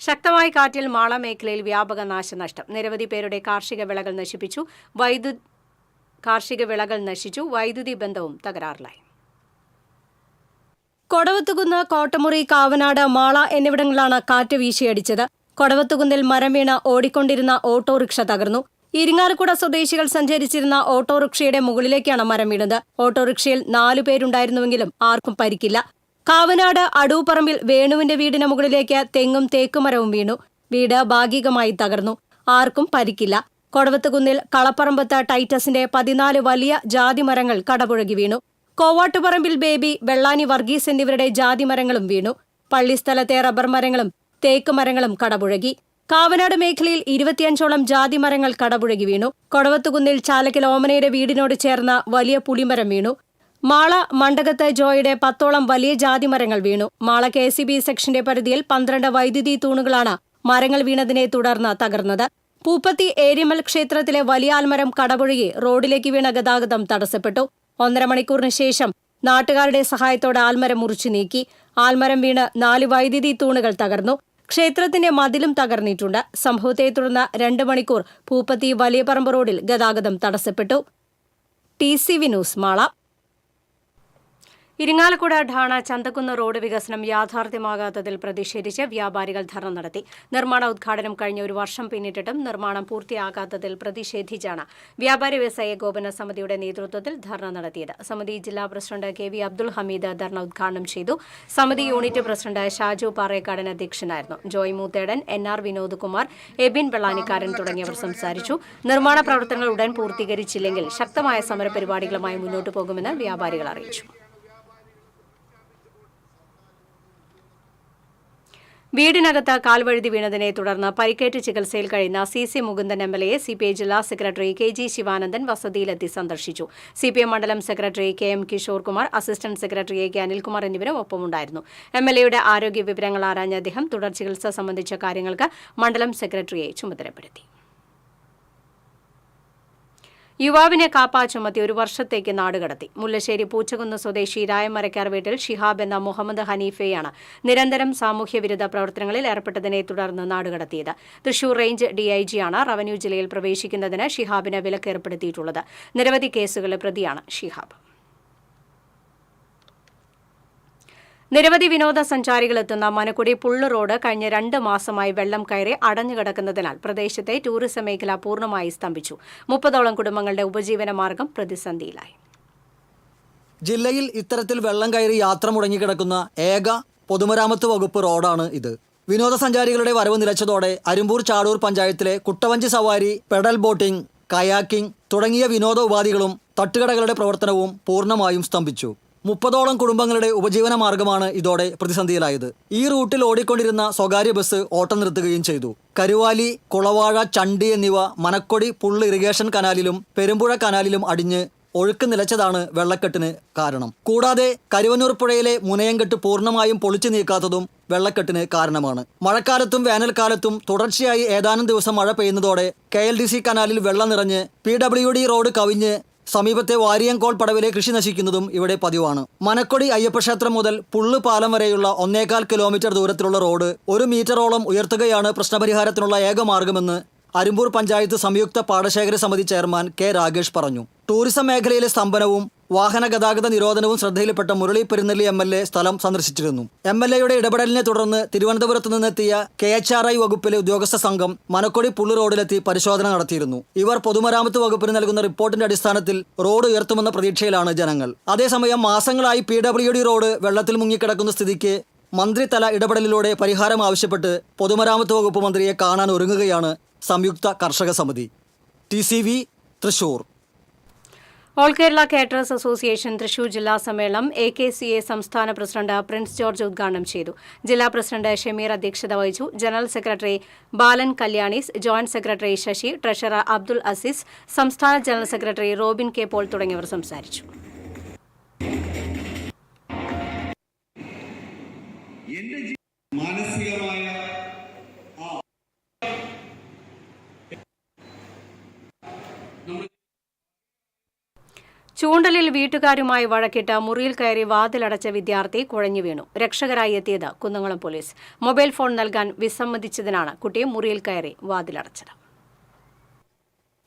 ശക്തമായ കാറ്റിൽ മാള മേഖലയിൽ വ്യാപക നാശനഷ്ടം. നിരവധി പേരുടെ കാർഷിക വിളകൾ നശിച്ചു. വൈദ്യുതി ബന്ധവും തകരാറിലായി. കൊടവത്തുകുന്ന്, കോട്ടമുറി, കാവനാട്, മാള എന്നിവിടങ്ങളിലാണ് കാറ്റ് വീശിയടിച്ചത്. കൊടവത്തുകുന്നിൽ മരം വീണ് ഓടിക്കൊണ്ടിരുന്ന ഓട്ടോറിക്ഷ തകർന്നു. ഇരിങ്ങാലക്കുട സ്വദേശികൾ സഞ്ചരിച്ചിരുന്ന ഓട്ടോറിക്ഷയുടെ മുകളിലേക്കാണ് മരം വീണത്. ഓട്ടോറിക്ഷയിൽ 4 പേരുണ്ടായിരുന്നുവെങ്കിലും ആർക്കും പരിക്കില്ല. കാവനാട് അടൂപ്പറമ്പിൽ വേണുവിന്റെ വീടിന് മുകളിലേക്ക് തെങ്ങും തേക്കുമരവും വീണു. വീട് ഭാഗികമായി തകർന്നു. ആർക്കും പരിക്കില്ല. കൊടവത്തുകുന്നിൽ കളപ്പറമ്പത്ത് ടൈറ്റസിന്റെ 14 വലിയ ജാതിമരങ്ങൾ കടപുഴകി വീണു. കോവാട്ടുപറമ്പിൽ ബേബി, വെള്ളാനി വർഗീസ് എന്നിവരുടെ ജാതിമരങ്ങളും വീണു. പള്ളിസ്ഥലത്തെ റബ്ബർ മരങ്ങളും തേക്ക് മരങ്ങളും കടപുഴകി. കാവനാട് മേഖലയിൽ 25ഓളം ജാതിമരങ്ങൾ കടപുഴകി വീണു. കൊടവത്തുകുന്നിൽ ചാലക്കൽ ഓമനയുടെ വീടിനോട് ചേർന്ന വലിയ പുളിമരം വീണു. മാള മണ്ഡകത്ത് ജോയുടെ 10ഓളം വലിയ ജാതിമരങ്ങൾ വീണു. മാള KCB സെക്ഷന്റെ പരിധിയിൽ 12 വൈദ്യുതി തൂണുകളാണ് മരങ്ങൾ വീണതിനെ തുടർന്ന് തകർന്നത്. പൂപ്പത്തി ഏരിമൽ ക്ഷേത്രത്തിലെ വലിയ ആൽമരം കടപുഴകി റോഡിലേക്ക് വീണ ഗതാഗതം തടസ്സപ്പെട്ടു. 1.5 മണിക്കൂറിന് ശേഷം നാട്ടുകാരുടെ സഹായത്തോടെ ആൽമരം മുറിച്ചു നീക്കി. ആൽമരം വീണ് 4 വൈദ്യുതി തൂണുകൾ തകർന്നു. ക്ഷേത്രത്തിന്റെ മതിലും തകർന്നിട്ടുണ്ട്. സംഭവത്തെ തുടർന്ന് 2 മണിക്കൂർ പൂപ്പത്തി വലിയപറമ്പ് റോഡിൽ ഗതാഗതം തടസ്സപ്പെട്ടു. TCV news Mala. Irinjalakuda Daana Chanthakkunnu road വികസനം യാഥാർത്ഥ്യമാകാത്തതിൽ പ്രതിഷേധിച്ച് വ്യാപാരികൾ ധർണ നടത്തി. നിർമ്മാണ ഉദ്ഘാടനം കഴിഞ്ഞ 1 വർഷം പിന്നിട്ടിട്ടും നിർമ്മാണം പൂർത്തിയാകാത്തതിൽ പ്രതിഷേധിച്ചാണ് വ്യാപാരി വ്യവസായ ഏകോപന സമിതിയുടെ നേതൃത്വത്തിൽ ധർണ നടത്തിയത്. സമിതി ജില്ലാ പ്രസിഡന്റ് KV അബ്ദുൾ ഹമീദ് ധർണ ഉദ്ഘാടനം ചെയ്തു. സമിതി യൂണിറ്റ് പ്രസിഡന്റ് ഷാജു പാറേക്കാടൻ അധ്യക്ഷനായിരുന്നു. ജോയ് മൂത്തേടൻ, NR വിനോദ് കുമാർ, എബിൻ വെള്ളാനിക്കാരൻ തുടങ്ങിയവർ സംസാരിച്ചു. നിർമ്മാണ പ്രവർത്തനങ്ങൾ ഉടൻ പൂർത്തീകരിച്ചില്ലെങ്കിൽ ശക്തമായ സമരപരിപാടികളുമായി മുന്നോട്ടു പോകുമെന്ന് വ്യാപാരികൾ അറിയിച്ചു. വീടിനകത്ത് കാൽവഴുതി വീണതിനെ തുടർന്ന് പരിക്കേറ്റ് ചികിത്സയിൽ കഴിയുന്ന CC മുകുന്ദൻ MLA CPI ജില്ലാ സെക്രട്ടറി KG ശിവാനന്ദൻ വസതിയിലെത്തി സന്ദർശിച്ചു. CPI മണ്ഡലം secretary KM Kishore Kumar, assistant secretary AK Anilkumar എന്നിവരും ഒപ്പമുണ്ടായിരുന്നു. MLAയുടെ ആരോഗ്യ വിവരങ്ങൾ ആരാഞ്ഞ അദ്ദേഹം തുടർ ചികിത്സ സംബന്ധിച്ച കാര്യങ്ങൾക്ക് മണ്ഡലം സെക്രട്ടറിയെ ചുമതലപ്പെടുത്തി. യുവാവിനെ കാപ്പ ചുമത്തി 1 വർഷത്തേക്ക് നാടുകടത്തി. മുല്ലശ്ശേരി പൂച്ചകുന്ന് സ്വദേശി രായമരക്കാർ വീട്ടിൽ ഷിഹാബ് എന്ന മുഹമ്മദ് ഹനീഫയെയാണ് നിരന്തരം സാമൂഹ്യവിരുദ്ധ പ്രവർത്തനങ്ങളിൽ ഏർപ്പെട്ടതിനെ തുടർന്ന് നാടുകടത്തിയത്. തൃശൂർ റേഞ്ച് DIG ആണ് റവന്യൂ ജില്ലയിൽ പ്രവേശിക്കുന്നതിന് ഷിഹാബിന് വിലക്കേർപ്പെടുത്തിയിട്ടുള്ളത്. നിരവധി കേസുകളിലെ പ്രതിയാണ് ഷിഹാബ്. നിരവധി വിനോദസഞ്ചാരികൾ എത്തുന്ന മനക്കുടി പുള്ള് റോഡ് കഴിഞ്ഞ 2 മാസമായി വെള്ളം കയറി അടഞ്ഞുകിടക്കുന്നതിനാൽ പ്രദേശത്തെ ടൂറിസം മേഖല പൂർണ്ണമായി സ്തംഭിച്ചു. 30ഓളം കുടുംബങ്ങളുടെ ഉപജീവന മാർഗം പ്രതിസന്ധിയിലായി. ജില്ലയിൽ ഇത്തരത്തിൽ വെള്ളം കയറി യാത്ര മുടങ്ങിക്കിടക്കുന്ന ഏക പൊതുമരാമത്ത് വകുപ്പ് റോഡാണ് ഇത്. വിനോദസഞ്ചാരികളുടെ വരവ് നിലച്ചതോടെ അരുമ്പൂർ ചാടൂർ പഞ്ചായത്തിലെ കുട്ടവഞ്ചി സവാരി, പെഡൽ ബോട്ടിംഗ്, കയാക്കിംഗ് തുടങ്ങിയ വിനോദ ഉപാധികളും തട്ടുകടകളുടെ പ്രവർത്തനവും പൂർണ്ണമായും സ്തംഭിച്ചു. 30ഓളം കുടുംബങ്ങളുടെ ഉപജീവന മാർഗമാണ് ഇതോടെ പ്രതിസന്ധിയിലായത്. ഈ റൂട്ടിൽ ഓടിക്കൊണ്ടിരുന്ന സ്വകാര്യ ബസ് ഓട്ടം നിർത്തുകയും ചെയ്തു. കരുവാലി, കുളവാഴ, ചണ്ടി എന്നിവ മനക്കൊടി പുള്ള് ഇറിഗേഷൻ കനാലിലും പെരുമ്പുഴ കനാലിലും അടിഞ്ഞ് ഒഴുക്ക് നിലച്ചതാണ് വെള്ളക്കെട്ടിന് കാരണം. കൂടാതെ കരുവന്നൂർ പുഴയിലെ മുനയംകെട്ട് പൂർണ്ണമായും പൊളിച്ചു നീക്കാത്തതും വെള്ളക്കെട്ടിന് കാരണമാണ്. മഴക്കാലത്തും വേനൽക്കാലത്തും തുടർച്ചയായി ഏതാനും ദിവസം മഴ പെയ്യുന്നതോടെ KLDC കനാലിൽ വെള്ളം നിറഞ്ഞ് PWD റോഡ് കവിഞ്ഞ് സമീപത്തെ വാരിയങ്കോൾ പടവിലെ കൃഷി നശിക്കുന്നതും ഇവിടെ പതിവാണ്. മനക്കൊടി അയ്യപ്പക്ഷേത്രം മുതൽ പുള്ള് പാലം വരെയുള്ള 1.25 കിലോമീറ്റർ ദൂരത്തിലുള്ള റോഡ് 1 മീറ്ററോളം ഉയർത്തുകയാണ് പ്രശ്നപരിഹാരത്തിനുള്ള ഏക മാർഗമെന്ന് അരുമ്പൂർ പഞ്ചായത്ത് സംയുക്ത പാടശേഖര സമിതി ചെയർമാൻ K. രാഗേഷ് പറഞ്ഞു. ടൂറിസം മേഖലയിലെ സ്തംഭനവും വാഹന ഗതാഗത നിരോധനവും ശ്രദ്ധയിൽപ്പെട്ട മുരളി പെരുന്നെല്ലി MLA സ്ഥലം സന്ദർശിച്ചിരുന്നു. MLAയുടെ ഇടപെടലിനെ തുടർന്ന് തിരുവനന്തപുരത്ത് നിന്നെത്തിയ KHRI വകുപ്പിലെ ഉദ്യോഗസ്ഥ സംഘം മനക്കൊടി പുള്ള് റോഡിലെത്തി പരിശോധന നടത്തിയിരുന്നു. ഇവർ പൊതുമരാമത്ത് വകുപ്പിന് നൽകുന്ന റിപ്പോർട്ടിന്റെ അടിസ്ഥാനത്തിൽ റോഡ് ഉയർത്തുമെന്ന പ്രതീക്ഷയിലാണ് ജനങ്ങൾ. അതേസമയം മാസങ്ങളായി PWD റോഡ് വെള്ളത്തിൽ മുങ്ങിക്കിടക്കുന്ന സ്ഥിതിക്ക് മന്ത്രിതല ഇടപെടലിലൂടെ പരിഹാരം ആവശ്യപ്പെട്ട് പൊതുമരാമത്ത് വകുപ്പ് മന്ത്രിയെ കാണാൻ ഒരുങ്ങുകയാണ് സംയുക്ത കർഷക സമിതി. TCV Thrissur. All Kerala caterers association Thrissur ജില്ലാ സമ്മേളനം AKCA സംസ്ഥാന പ്രസിഡന്റ് പ്രിൻസ് ജോർജ് ഉദ്ഘാടനം ചെയ്തു. ജില്ലാ പ്രസിഡന്റ് ഷമീർ അധ്യക്ഷത വഹിച്ചു. General secretary Balan Kalyanis, joint secretary Sasi, treasurer Abdul Azeez, സംസ്ഥാന general secretary Robin K. Paul തുടങ്ങിയവർ സംസാരിച്ചു. ചൂണ്ടലിൽ വീട്ടുകാരുമായി വഴക്കിട്ട് മുറിയിൽ കയറി വാതിലടച്ച വിദ്യാർത്ഥി കുഴഞ്ഞു വീണു. രക്ഷകരായി എത്തിയത് കുന്നംകുളം പോലീസ്. മൊബൈൽ ഫോൺ നൽകാൻ വിസമ്മതിച്ചതിനാണ് കുട്ടി മുറിയിൽ കയറി വാതിലടച്ചത്.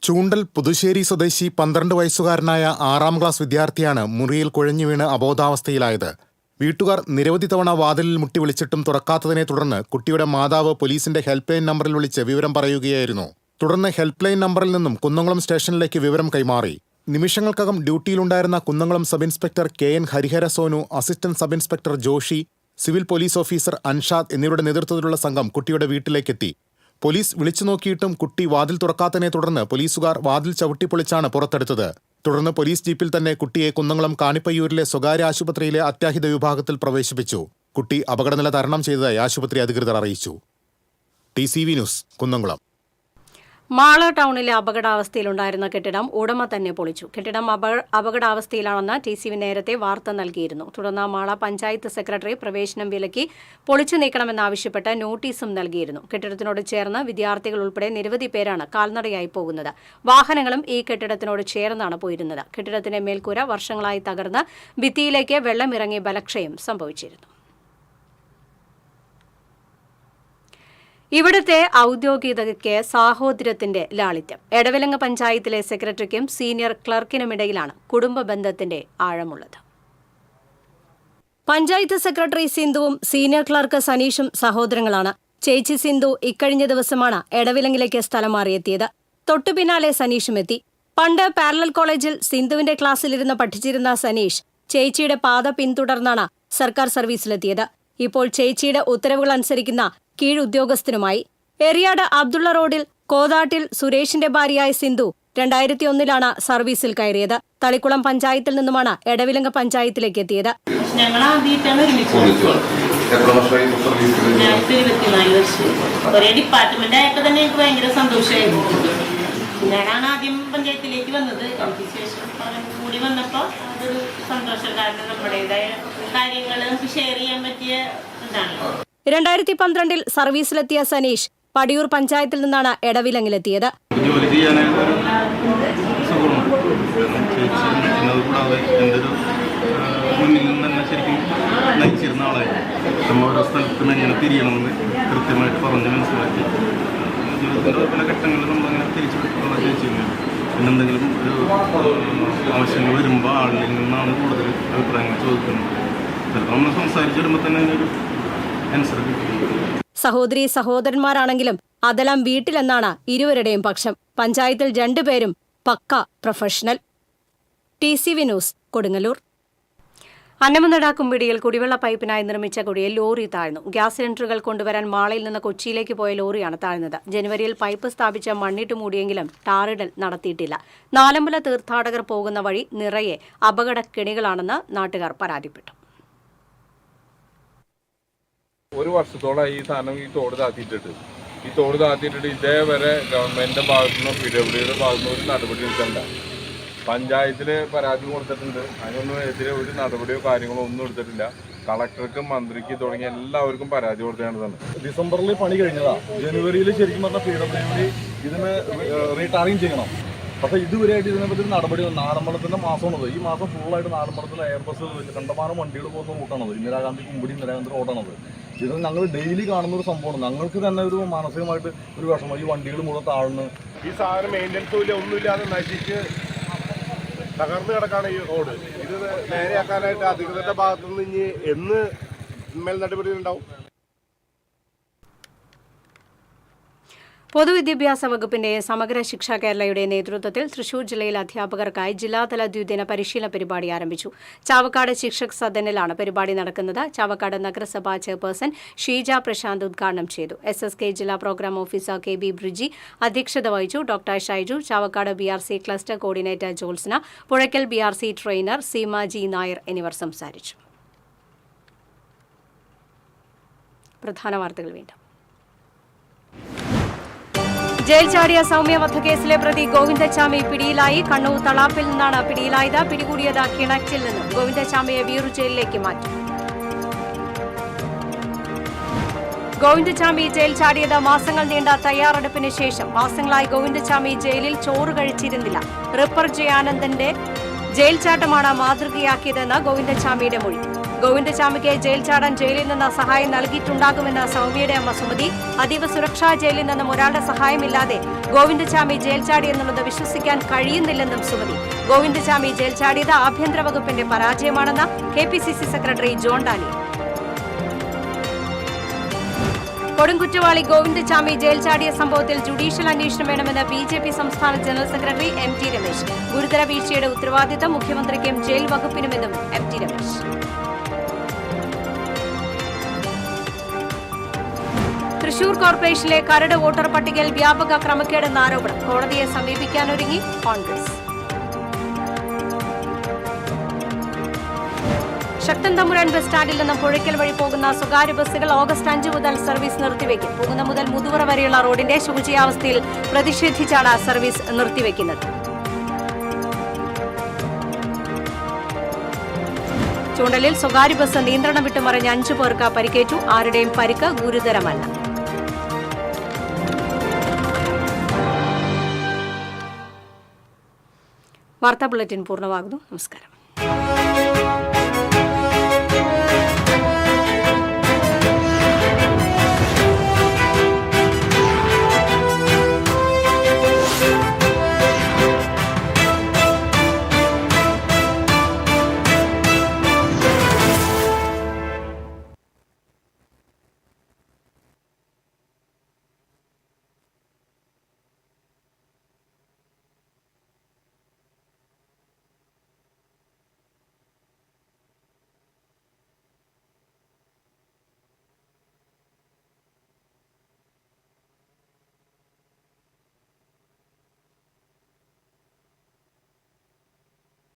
ചൂണ്ടൽ പുതുശ്ശേരി സ്വദേശി 12 വയസ്സുകാരനായ 6ാം ക്ലാസ് വിദ്യാർത്ഥിയാണ് മുറിയിൽ കുഴഞ്ഞു വീണ് അബോധാവസ്ഥയിലായത്. വീട്ടുകാർ നിരവധി തവണ വാതിലിൽ മുട്ടി വിളിച്ചിട്ടും തുറക്കാത്തതിനെ തുടർന്ന് കുട്ടിയുടെ മാതാവ് പോലീസിന്റെ ഹെൽപ്പ് ലൈൻ നമ്പറിൽ വിളിച്ച് വിവരം പറയുകയായിരുന്നു. തുടർന്ന് ഹെൽപ്പ് ലൈൻ നമ്പറിൽ നിന്നും കുന്നംകുളം സ്റ്റേഷനിലേക്ക് വിവരം കൈമാറി. നിമിഷങ്ങൾക്കകം ഡ്യൂട്ടിയിലുണ്ടായിരുന്ന Kunnamkulam sub inspector KN Harihara Sonu, assistant sub inspector Joshy, civil police officer Anshad എന്നിവരുടെ നേതൃത്വത്തിലുള്ള സംഘം കുട്ടിയുടെ വീട്ടിലേക്കെത്തി. പോലീസ് വിളിച്ചു നോക്കിയിട്ടും കുട്ടി വാതിൽ തുറക്കാത്തതിനെ തുടർന്ന് പോലീസുകാർ വാതിൽ ചവിട്ടിപ്പൊളിച്ചാണ് പുറത്തെടുത്തത്. തുടർന്ന് പോലീസ് ജീപ്പിൽ തന്നെ കുട്ടിയെ കുന്നംകുളം കാണിപ്പയ്യൂരിലെ സ്വകാര്യ ആശുപത്രിയിലെ അത്യാഹിത വിഭാഗത്തിൽ പ്രവേശിപ്പിച്ചു. കുട്ടി അപകടനില തരണം ചെയ്തതായി ആശുപത്രി അധികൃതർ അറിയിച്ചു. TCV news Kunnamkulam. മാള ടൗണിലെ അപകടാവസ്ഥയിലുണ്ടായിരുന്ന കെട്ടിടം ഉടമ തന്നെ പൊളിച്ചു. കെട്ടിടം അപകടാവസ്ഥയിലാണെന്ന് TCV നേരത്തെ വാർത്ത നൽകിയിരുന്നു. തുടർന്ന് മാള പഞ്ചായത്ത് സെക്രട്ടറി പ്രവേശനം വിലക്കി പൊളിച്ചു നീക്കണമെന്നാവശ്യപ്പെട്ട് നോട്ടീസും നൽകിയിരുന്നു. കെട്ടിടത്തിനോട് ചേർന്ന് വിദ്യാർത്ഥികൾ ഉൾപ്പെടെ നിരവധി പേരാണ് കാൽനടയായി പോകുന്നത്. വാഹനങ്ങളും ഈ കെട്ടിടത്തിനോട് ചേർന്നാണ് പോയിരുന്നത്. കെട്ടിടത്തിന്റെ മേൽക്കൂര വർഷങ്ങളായി തകർന്ന് ഭിത്തിയിലേക്ക് വെള്ളമിറങ്ങി ബലക്ഷയം സംഭവിച്ചിരുന്നു. ഇവിടുത്തെ ഔദ്യോഗികതയ്ക്ക് സാഹോദര്യത്തിന്റെ ലാളിത്യം. എടവിലങ്ങ് പഞ്ചായത്തിലെ സെക്രട്ടറിക്കും സീനിയർ ക്ലർക്കിനുമിടയിലാണ് കുടുംബ ബന്ധത്തിന്റെ ആഴമുള്ളത്. പഞ്ചായത്ത് സെക്രട്ടറി സിന്ധുവും സീനിയർ ക്ലർക്ക് സനീഷും സഹോദരങ്ങളാണ്. ചേച്ചി സിന്ധു ഇക്കഴിഞ്ഞ ദിവസമാണ് എടവിലങ്ങിലേക്ക് സ്ഥലം മാറിയെത്തിയത്. തൊട്ടുപിന്നാലെ സനീഷും എത്തി. പണ്ട് പാരലൽ കോളേജിൽ സിന്ധുവിന്റെ ക്ലാസ്സിലിരുന്ന് പഠിച്ചിരുന്ന സനീഷ് ചേച്ചിയുടെ പാത പിന്തുടർന്നാണ് സർക്കാർ സർവീസിലെത്തിയത്. ഇപ്പോൾ ചേച്ചിയുടെ ഉത്തരവുകൾ അനുസരിക്കുന്ന കീഴുദ്യോഗസ്ഥനുമായി. എറിയാട് അബ്ദുള്ള റോഡിൽ കോതാട്ടിൽ സുരേഷിന്റെ ഭാര്യയായ സിന്ധു 2001 സർവീസിൽ കയറിയത്. തളിക്കുളം പഞ്ചായത്തിൽ നിന്നുമാണ് എടവിലങ്ങ് പഞ്ചായത്തിലേക്ക് എത്തിയത്. ഞങ്ങൾ ആദ്യമായിട്ടാണ് ഒരേ ഡിപ്പാർട്ട്മെന്റ് ആയപ്പോ തന്നെ എനിക്ക് ഭയങ്കര സന്തോഷമായിരുന്നു. ഞാനാണ് ആദ്യം പഞ്ചായത്തിലേക്ക് വന്നത്. എനിക്ക് ശേഷം കൂടി വന്നപ്പോ അതൊരു സന്തോഷം. കാരണം നമ്മുടേതായ കാര്യങ്ങൾ നമുക്ക് ഷെയർ ചെയ്യാൻ പറ്റിയ ഇതാണല്ലോ. 2012 സർവീസിലെത്തിയ സനീഷ് പടിയൂർ പഞ്ചായത്തിൽ നിന്നാണ് എടവിലങ്ങിലെത്തിയത്. ജോലി ചെയ്യാനായിട്ട് മുന്നിൽ നിന്ന് തന്നെ ശരിക്കും നയിച്ചിരുന്ന ആളായിരുന്നു. നമ്മൾ ഓരോ സ്ഥലത്തും എങ്ങനെ തിരിയണമെന്ന് കൃത്യമായിട്ട് പറഞ്ഞ് മനസ്സിലാക്കി ജീവിതത്തിൻ്റെ പല ഘട്ടങ്ങളിൽ നമ്മളങ്ങനെ തിരിച്ചു വിട്ടുള്ള ചേച്ചിരുന്നു. പിന്നെ എന്തെങ്കിലും ഒരു ആവശ്യങ്ങൾ വരുമ്പോൾ ആളിൽ നിന്നാണ് കൂടുതൽ അഭിപ്രായങ്ങൾ ചോദിക്കുന്നത്. ചിലപ്പോൾ നമ്മൾ സംസാരിച്ച് വരുമ്പോൾ തന്നെ അതിനൊരു ആൻസർ കിട്ടും. സഹോദരി സഹോദരന്മാരാണെങ്കിലും അതെല്ലാം വീട്ടിലെന്നാണ് ഇരുവരുടെയും പക്ഷം. പഞ്ചായത്തിൽ 2 പേരും പക്ക പ്രൊഫഷണൽ. TCV news, Kodungallur. അന്നമനടാക്കുംപിടിയിൽ കുടിവെള്ള പൈപ്പിനായി നിർമ്മിച്ച കുഴിയിൽ ലോറി താഴ്ന്നു. ഗ്യാസ് സിലിണ്ടറുകൾ കൊണ്ടുവരാൻ മാളയിൽ നിന്ന് കൊച്ചിയിലേക്ക് പോയ ലോറിയാണ് താഴ്ന്നത്. ജനുവരിയിൽ പൈപ്പ് സ്ഥാപിച്ച മണ്ണിട്ട് മൂടിയെങ്കിലും ടാറിടൽ നടത്തിയിട്ടില്ല. നാലമ്പല തീർത്ഥാടകർ പോകുന്ന വഴി നിറയെ അപകടക്കെണികളാണെന്ന് നാട്ടുകാർ പരാതിപ്പെട്ടു. ഒരു വർഷത്തോളം ഈ സാധനം ഈ തോട് താത്തിയിട്ടിട്ട് ഇതേവരെ ഗവൺമെന്റിന്റെ ഭാഗത്തുനിന്നോ PWDയുടെ ഭാഗത്തുനിന്നോ ഒരു നടപടി എടുക്കണ്ട. പഞ്ചായത്തിൽ പരാതി കൊടുത്തിട്ടുണ്ട്. അതിനൊന്നും എതിരെ ഒരു നടപടിയോ കാര്യങ്ങളോ ഒന്നും എടുത്തിട്ടില്ല. കളക്ടർക്കും മന്ത്രിക്ക് തുടങ്ങിയ എല്ലാവർക്കും പരാതി കൊടുത്തേണ്ടതാണ്. ഡിസംബറിൽ പണി കഴിഞ്ഞതാ. ജനുവരിയിൽ ശരിക്കും പറഞ്ഞാൽ PWD ഇതിന് റീടാറിങ് ചെയ്യണം. പക്ഷേ ഇതുവരെയായിട്ട് ഇതിനെപ്പറ്റി നടപടി നാടമ്പലത്തിൻ്റെ മാസമാണത്. ഈ മാസം ഫുള്ളായിട്ട് നാടമ്പലത്തിൽ എയർബസ് കണ്ടമാനം വണ്ടികൾ പോകുന്ന റൂട്ടാണത്. ഇന്ദിരാഗാന്ധി കുമ്പടി ഇന്ദിരാഗാന്ധി റോഡാണത്. ഇത് ഞങ്ങൾ ഡെയിലി കാണുന്ന ഒരു സംഭവമാണ്. ഞങ്ങൾക്ക് തന്നെ ഒരു മാനസികമായിട്ട് ഒരു വിഷമം. ഈ വണ്ടികൾ മുഴുവൻ താഴ്ന്ന് ഈ സാധനം മെയിൻ്റനൻസും ഇല്ല, ഒന്നുമില്ലാതെ നശിച്ച് തകർന്നു കിടക്കാണ് ഈ റോഡ്. ഇത് നേരെയാക്കാനായിട്ട് അധികൃതരുടെ ഭാഗത്തുനിന്ന് ഇനി എന്ന് മേൽ നടപടി ഉണ്ടാവും. പൊതുവിദ്യാഭ്യാസ വകുപ്പിന്റെയും സമഗ്ര ശിക്ഷ കേരളയുടെ നേതൃത്വത്തിൽ തൃശൂർ ജില്ലയിൽ അധ്യാപകർക്കായി ജില്ലാതല ദ്വിദിന പരിശീലന പരിപാടി ആരംഭിച്ചു. ചാവക്കാട് ശിക്ഷക് സദനിലാണ് പരിപാടി നടക്കുന്നത്. ചാവക്കാട് നഗരസഭാ ചെയർപേഴ്സൺ ഷീജ പ്രശാന്ത് ഉദ്ഘാടനം ചെയ്തു. SSK ജില്ലാ പ്രോഗ്രാം ഓഫീസർ KB ബ്രിജി അധ്യക്ഷത വഹിച്ചു. Doctor Shaiju, Chavakkad BRC cluster coordinator Jyotsna, Puzhakkal BRC trainer Seema G Nair എന്നിവർ സംസാരിച്ചു. പ്രധാന വാർത്തകൾ വീണ്ടും. ജയിൽ ചാടിയ സൗമ്യ വധക്കേസിലെ പ്രതി ഗോവിന്ദച്ചാമി പിടിയിലായി. കണ്ണൂർ തളാപ്പിൽ നിന്നാണ് പിടിയിലായത്. പിടികൂടിയത് കിണറ്റിൽ നിന്നും. ഗോവിന്ദച്ചാമിയെ വീറു ജയിലിലേക്ക് മാറ്റി. ഗോവിന്ദച്ചാമി ജയിൽ ചാടിയത് മാസങ്ങൾ നീണ്ട തയ്യാറെടുപ്പിന് ശേഷം. മാസങ്ങളായി ഗോവിന്ദച്ചാമി ജയിലിൽ ചോറ് കഴിച്ചിരുന്നില്ല. റിപ്പർ ജയാനന്ദന്റെ ജയിൽ ചാട്ടമാണ് മാതൃകയാക്കിയതെന്ന് ഗോവിന്ദച്ചാമിയുടെ മൊഴി. ഗോവിന്ദച്ചാമിക്ക് ജയിൽ ചാടാൻ ജയിലിൽ നിന്ന് സഹായം നൽകിയിട്ടുണ്ടാകുമെന്ന് സൗമ്യയുടെ അമ്മ സുമതി. അതീവ സുരക്ഷാ ജയിലിൽ നിന്നും ഒരാളുടെ സഹായമില്ലാതെ ഗോവിന്ദച്ചാമി ജയിൽ ചാടിയെന്നുള്ളത് വിശ്വസിക്കാൻ കഴിയുന്നില്ലെന്നും സുമതി. ഗോവിന്ദച്ചാമി ജയിൽ ചാടിയത് ആഭ്യന്തര വകുപ്പിന്റെ പരാജയമാണെന്ന് KPCC സെക്രട്ടറി ജോൺ ഡാനിയൽ. കൊടുംകുറ്റവാളി ഗോവിന്ദച്ചാമി ജയിൽ ചാടിയ സംഭവത്തിൽ ജുഡീഷ്യൽ അന്വേഷണം വേണമെന്ന് BJP സംസ്ഥാന ജനറൽ സെക്രട്ടറി MT രമേശ്. ഗുരുതര വീഴ്ചയുടെ ഉത്തരവാദിത്തം മുഖ്യമന്ത്രിക്കും ജയിൽ വകുപ്പിനുമെന്നും MT രമേശ്. തൃശൂർ കോർപ്പറേഷനിലെ കരട് വോട്ടർ പട്ടികയിൽ വ്യാപക ക്രമക്കേടെന്ന ആരോപണം. കോടതിയെ സമീപിക്കാനൊരുങ്ങി കോൺഗ്രസ്. ശക്തൻ തമ്പുരാൻ ബസ് സ്റ്റാൻഡിൽ നിന്നും പുഴയ്ക്കൽ വഴി പോകുന്ന സ്വകാര്യ ബസ്സുകൾ ഓഗസ്റ്റ് 5 മുതൽ സർവീസ് നിർത്തിവെക്കും. പോകുന്ന മുതൽ മുതുവറ വരെയുള്ള റോഡിന്റെ ശോചനീയാവസ്ഥയിൽ പ്രതിഷേധിച്ചാണ് സർവീസ് നിർത്തിവെക്കുന്നത്. ചൂണ്ടലിൽ സ്വകാര്യ ബസ് നിയന്ത്രണം വിട്ടുമറിഞ്ഞ് 5 പേർക്ക് പരിക്കേറ്റു. ആരുടെയും പരിക്ക് ഗുരുതരമല്ല. വാർത്താ ബുള്ളറ്റിൻ പൂർണ്ണമാകുന്നു. നമസ്കാരം.